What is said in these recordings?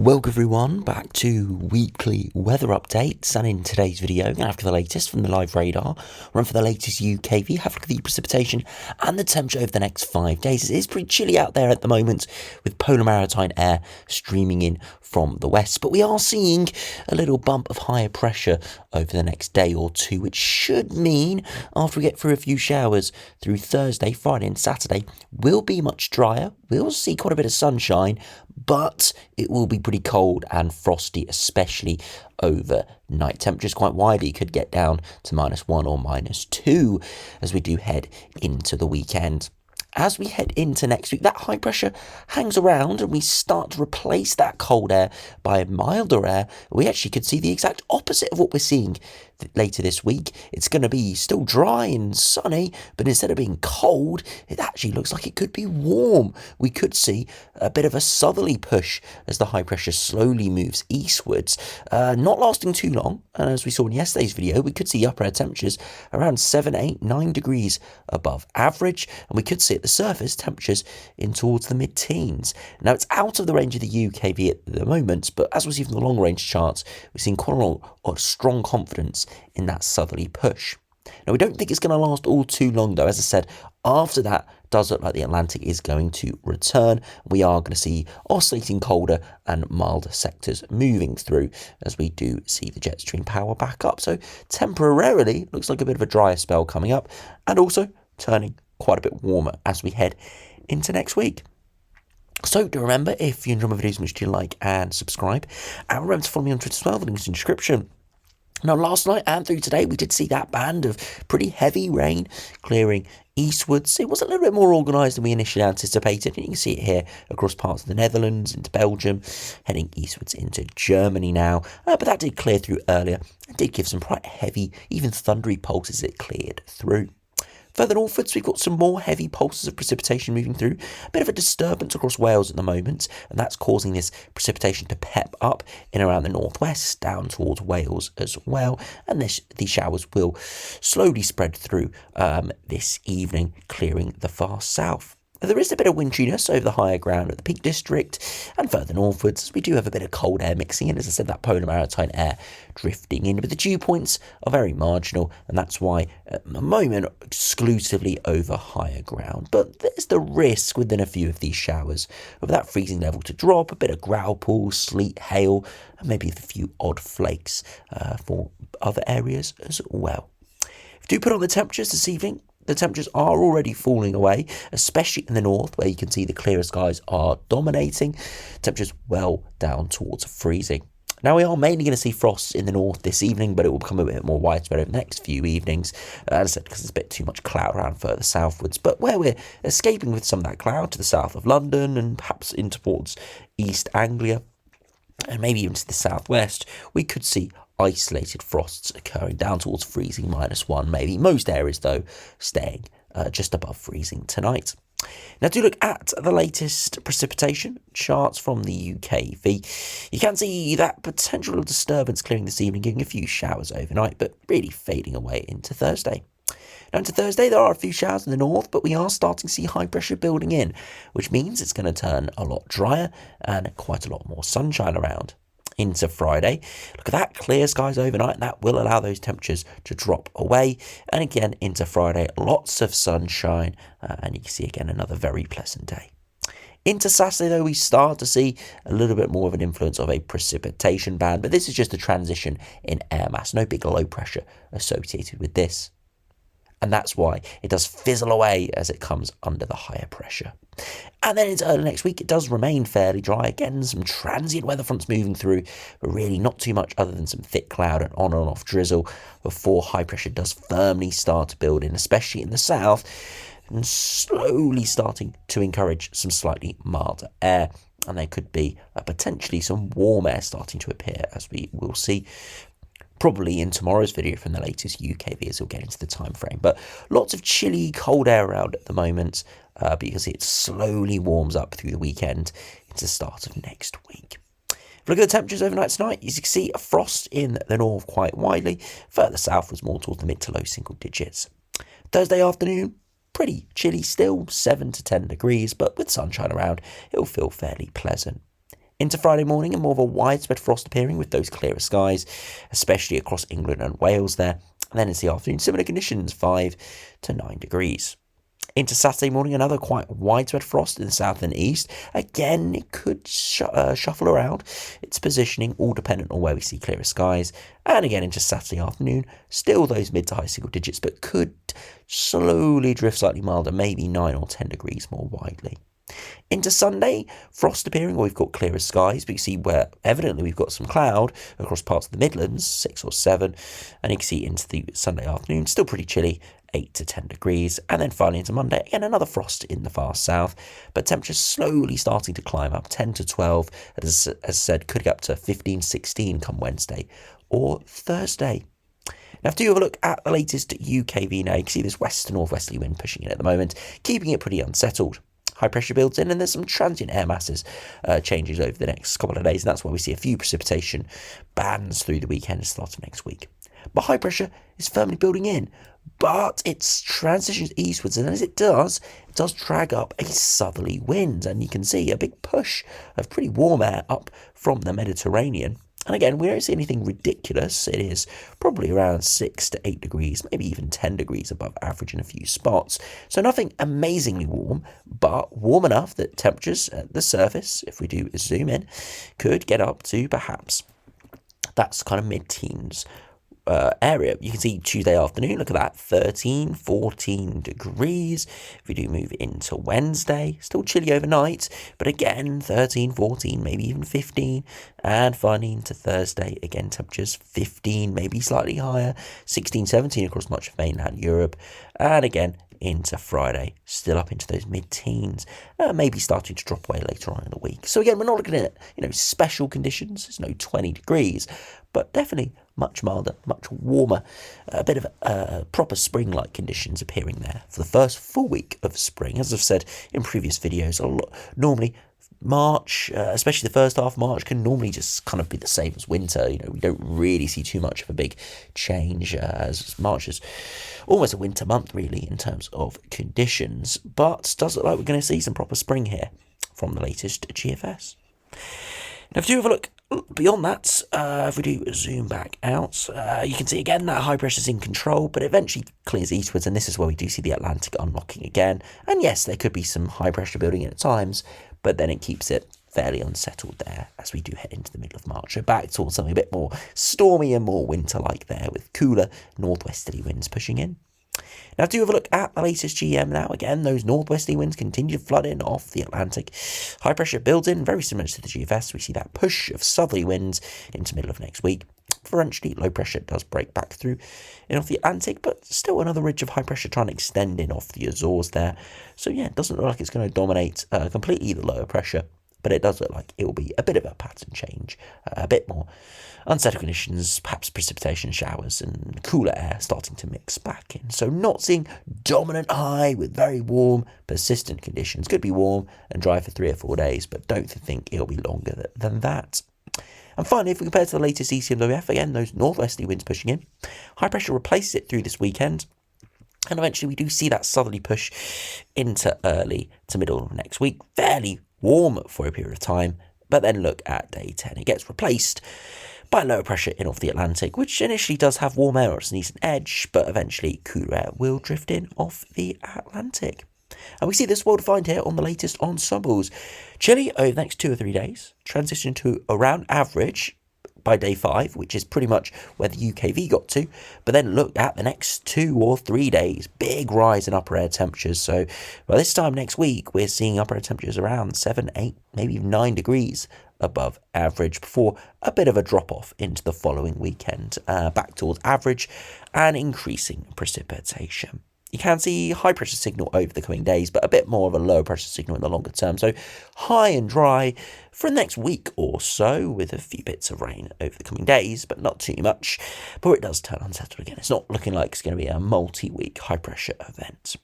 Welcome everyone back to weekly weather updates, and in today's video we're going to have the latest from the live radar, run for the latest UKV, have a look at the precipitation and the temperature over the next 5 days. It is pretty chilly out there at the moment with polar maritime air streaming in from the west, but we are seeing a little bump of higher pressure over the next day or two, which should mean after we get through a few showers through Thursday, Friday and Saturday, we'll be much drier. We'll see quite a bit of sunshine, but it will be pretty cold and frosty, especially overnight. Temperatures quite widely could get down to -1 or -2 as we do head into the weekend. As we head into next week, that high pressure hangs around and we start to replace that cold air by milder air. We actually could see the exact opposite of what we're seeing later this week. It's going to be still dry and sunny, but instead of being cold, it actually looks like it could be warm. We could see a bit of a southerly push as the high pressure slowly moves eastwards, not lasting too long. And as we saw in yesterday's video, we could see upper air temperatures around 7, 8, 9 degrees above average, and we could see at the surface temperatures in towards the mid-teens. Now, it's out of the range of the UKV at the moment, but as we see from the long-range charts, we've seen quite a lot of strong confidence in that southerly push. Now, we don't think it's going to last all too long, though. As I said, after that, it does look like the Atlantic is going to return. We are going to see oscillating colder and milder sectors moving through as we do see the jet stream power back up. So temporarily, looks like a bit of a drier spell coming up, and also turning quite a bit warmer as we head into next week. So do remember, if you enjoy my videos, make sure you like and subscribe, and remember to follow me on Twitter as well. The link's in the description. Now, last night and through today, we did see that band of pretty heavy rain clearing eastwards. It was a little bit more organised than we initially anticipated, and you can see it here across parts of the Netherlands, into Belgium, heading eastwards into Germany now. But that did clear through earlier and did give some quite heavy, even thundery pulses it cleared through. Further northwards, we've got some more heavy pulses of precipitation moving through. A bit of a disturbance across Wales at the moment, and that's causing this precipitation to pep up in around the northwest, down towards Wales as well. And these showers will slowly spread through this evening, clearing the far south. There is a bit of wintriness over the higher ground at the Peak District and further northwards. We do have a bit of cold air mixing in, as I said, that polar maritime air drifting in, but the dew points are very marginal, and that's why at the moment exclusively over higher ground. But there's the risk within a few of these showers of that freezing level to drop, a bit of growlpool, sleet, hail, and maybe a few odd flakes for other areas as well. If you do put on the temperatures this evening, the temperatures are already falling away, especially in the north, where you can see the clearer skies are dominating. Temperatures well down towards freezing. Now, we are mainly going to see frost in the north this evening, but it will become a bit more widespread over the next few evenings, as I said, because there's a bit too much cloud around further southwards. But where we're escaping with some of that cloud to the south of London and perhaps in towards East Anglia, and maybe even to the southwest, we could see isolated frosts occurring down towards freezing, -1 maybe. Most areas, though, staying just above freezing tonight. Now, to look at the latest precipitation charts from the UKV, you can see that potential disturbance clearing this evening, giving a few showers overnight, but really fading away into Thursday. Now, into Thursday, there are a few showers in the north, but we are starting to see high pressure building in, which means it's going to turn a lot drier and quite a lot more sunshine around. Into Friday, look at that, clear skies overnight, and that will allow those temperatures to drop away. And again, into Friday, lots of sunshine, and you can see again another very pleasant day. Into Saturday, though, we start to see a little bit more of an influence of a precipitation band, but this is just a transition in air mass, no big low pressure associated with this. And that's why it does fizzle away as it comes under the higher pressure. And then into early next week, it does remain fairly dry. Again, some transient weather fronts moving through, but really not too much other than some thick cloud and on and off drizzle before high pressure does firmly start to build in, especially in the south, and slowly starting to encourage some slightly milder air. And there could be potentially some warm air starting to appear, as we will see probably in tomorrow's video from the latest UKV, as we'll get into the time frame. But lots of chilly, cold air around at the moment, because it slowly warms up through the weekend into the start of next week. If you look at the temperatures overnight tonight, you can see a frost in the north quite widely. Further south was more towards the mid to low single digits. Thursday afternoon, pretty chilly still, 7 to 10 degrees, but with sunshine around, it'll feel fairly pleasant. Into Friday morning and more of a widespread frost appearing with those clearer skies, especially across England and Wales there. And then into the afternoon, similar conditions, 5 to 9 degrees. Into Saturday morning, another quite widespread frost in the south and east. Again, it could shuffle around. Its positioning, all dependent on where we see clearer skies. And again, into Saturday afternoon, still those mid to high single digits, but could slowly drift slightly milder, maybe 9 or 10 degrees more widely. Into Sunday, frost appearing, or we've got clearer skies, but you see where evidently we've got some cloud across parts of the Midlands, 6 or 7, and you can see into the Sunday afternoon, still pretty chilly, 8 to 10 degrees, and then finally into Monday, again another frost in the far south, but temperatures slowly starting to climb up, 10 to 12, as said, could get up to 15, 16 come Wednesday or Thursday. Now, if you have a look at the latest UKV now, you can see this west to northwesterly wind pushing in at the moment, keeping it pretty unsettled. High pressure builds in, and there's some transient air masses changes over the next couple of days, and that's why we see a few precipitation bands through the weekend and start of next week. But high pressure is firmly building in, but it transitions eastwards, and as it does drag up a southerly wind, and you can see a big push of pretty warm air up from the Mediterranean. And again, we don't see anything ridiculous. It is probably around 6 to 8 degrees, maybe even 10 degrees above average in a few spots. So nothing amazingly warm, but warm enough that temperatures at the surface, if we do zoom in, could get up to perhaps that's kind of mid-teens area. You can see Tuesday afternoon, look at that, 13, 14 degrees. If we do move into Wednesday, still chilly overnight, but again, 13, 14, maybe even 15. And finally into Thursday, again, temperatures 15, maybe slightly higher, 16, 17 across much of mainland Europe. And again, into Friday, still up into those mid-teens, maybe starting to drop away later on in the week. So again, we're not looking at, special conditions. There's no 20 degrees, but definitely much milder, much warmer, a bit of proper spring-like conditions appearing there for the first full week of spring. As I've said in previous videos, normally March, especially the first half of March, can normally just kind of be the same as winter. We don't really see too much of a big change, as March is almost a winter month, really, in terms of conditions. But does look like we're going to see some proper spring here from the latest GFS. Now, if you have a look beyond that, if we do zoom back out, you can see again that high pressure is in control, but it eventually clears eastwards, and this is where we do see the Atlantic unlocking again. And yes, there could be some high pressure building in at times, but then it keeps it fairly unsettled there as we do head into the middle of March. So back towards something a bit more stormy and more winter-like there, with cooler northwesterly winds pushing in. Now, do have a look at the latest GM now. Again, those northwesterly winds continue to flood in off the Atlantic. High pressure builds in, very similar to the GFS. We see that push of southerly winds into the middle of next week. Eventually, low pressure does break back through in off the Atlantic, but still another ridge of high pressure trying to extend in off the Azores there. So yeah, it doesn't look like it's going to dominate completely the lower pressure, but it does look like it will be a bit of a pattern change, a bit more unsettled conditions, perhaps precipitation showers and cooler air starting to mix back in. So not seeing dominant high with very warm, persistent conditions. Could be warm and dry for 3 or 4 days, but don't think it'll be longer than that. And finally, if we compare to the latest ECMWF, again, those northwesterly winds pushing in. High pressure replaces it through this weekend. And eventually we do see that southerly push into early to middle of next week. Fairly warm for a period of time. But then look at day 10. It gets replaced by lower pressure in off the Atlantic, which initially does have warm air as an eastern edge, but eventually cooler air will drift in off the Atlantic. And we see this well defined here on the latest ensembles. Chilly over the next 2 or 3 days, transition to around average by day 5, which is pretty much where the UKV got to. But then look at the next 2 or 3 days, big rise in upper air temperatures. So by this time next week, we're seeing upper air temperatures around 7, 8, maybe even 9 degrees above average before a bit of a drop off into the following weekend, back towards average and increasing precipitation. You can see high pressure signal over the coming days, but a bit more of a low pressure signal in the longer term. So high and dry for the next week or so, with a few bits of rain over the coming days, but not too much. But it does turn unsettled again. It's not looking like it's going to be a multi-week high pressure event.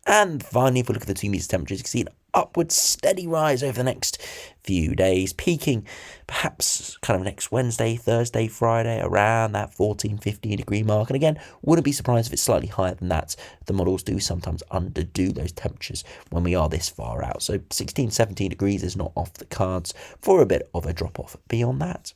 And finally, if we look at the 2 meter temperatures, you can see upwards steady rise over the next few days, peaking perhaps kind of next Wednesday, Thursday, Friday, around that 14-15 degree mark. And again, wouldn't be surprised if it's slightly higher than that. The models do sometimes underdo those temperatures when we are this far out. So 16-17 degrees is not off the cards for a bit of a drop off beyond that.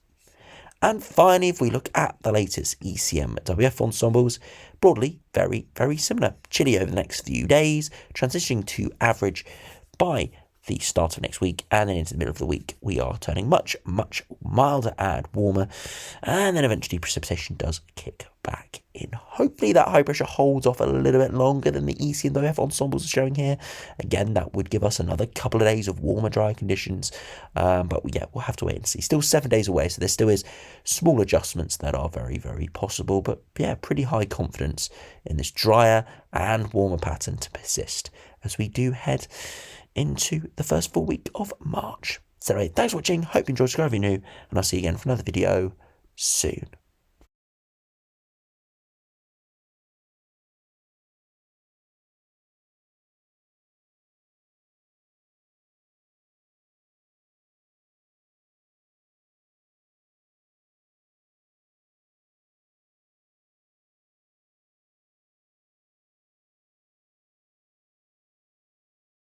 And finally, if we look at the latest ECMWF ensembles, broadly very, very similar. Chilly over the next few days, transitioning to average by the start of next week, and then into the middle of the week we are turning much, much milder and warmer, and then eventually precipitation does kick back in. Hopefully that high pressure holds off a little bit longer than the ECMWF ensembles are showing here. Again, that would give us another couple of days of warmer, dry conditions, but we'll have to wait and see. Still 7 days away, so there still is small adjustments that are very, very possible, but yeah, pretty high confidence in this drier and warmer pattern to persist as we do head into the first full week of March. So anyway, thanks for watching, hope you enjoyed, subscribe if you're new, and I'll see you again for another video soon.